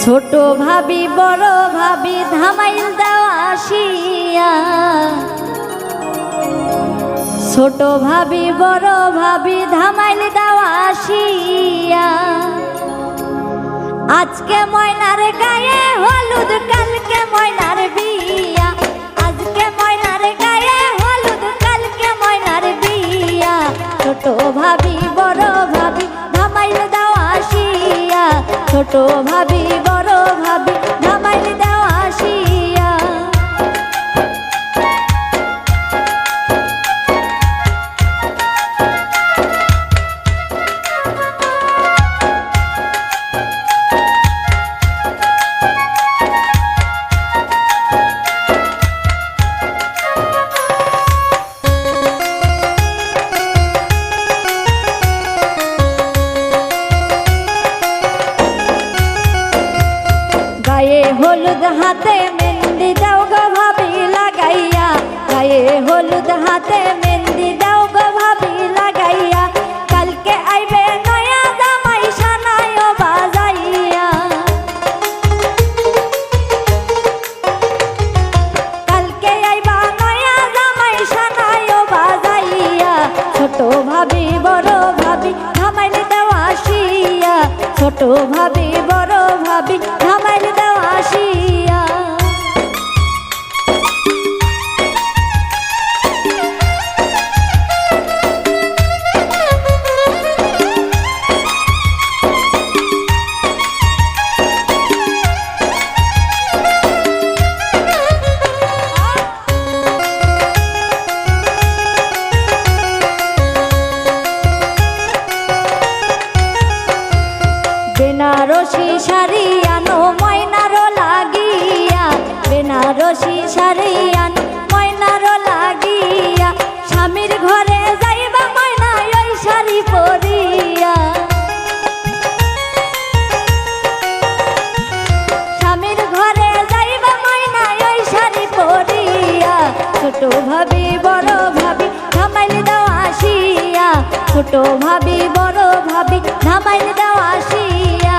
ছোট ভাবি বড় ভাবি ধামাইল দেওয়া আসিয়া, ছোট ভাবি বড় ভাবি ধামাইল দেওয়া আসিয়া। আজকে ময়নার গায়ে হলুদ কালকে ময়নার বিয়া, আজকে ময়নার গায়ে হলুদ কালকে ময়নার বিয়া। ছোট ভাবি বড় ভাবি ধামাইল দেওয়া আসিয়া, ছোট ভাবি বড় ভাবি ধামাইল দেওয়া আসিয়া। গায়ে হলুদ হাতে মেহেন্দি দাও গো ভাবি লাগাইয়া, গায়ে হলুদ হাতে মেহেন্দি দাও গো ভাবি লাগাইয়া। কালকে আইবে নয়া জামাই সানায় বাজাইয়া, কালকে আইবা নয়া জামাই সানায় বাজাইয়া। ছোট ভাবি বড় ভাবি ধামাইল দেওয়া আসিয়া, ছোট ভাবি বড় ভাবি ধামাইল দেওয়া আসিয়া। বেনারসি শাড়ি আনো ময়নারও লাগিয়া, বেনারসি শাড়ি আনো ময়নারও লাগিয়া। স্বামীর ঘরে যাইবা ময়না ওই শাড়ি পরিয়া, স্বামীর ঘরে যাইবা ময়না ওই শাড়ি পরিয়া। ছোট ভাবি বড় ভাবি ধামাইল দেওয়া আসিয়া, ছোট ভাবি বড় ভাবি ধামাইল দেওয়া আসিয়া।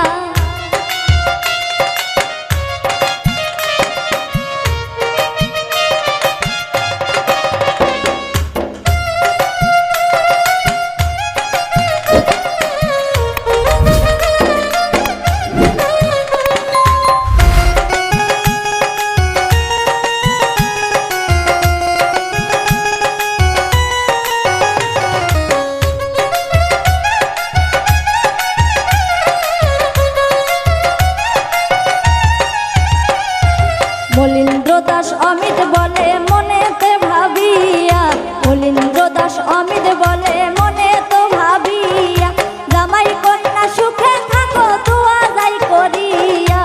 মলিন্দ্র দাস অমিত বলে মনেতে ভাবিয়া, মলিন্দ্র দাস অমিত বলে মনে তো ভাবিয়া। জামাই কন্যা সুখে থাকো দোয়া যাই করিয়া,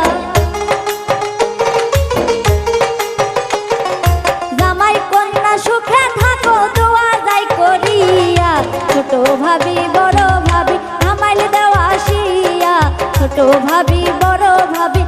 জামাই কন্যা সুখে থাকো দোয়া যাই করিয়া। ছোট ভাবি বড় ভাবি ধামাইল দেওয়া আসিয়া, ছোট ভাবি বড় ভাবি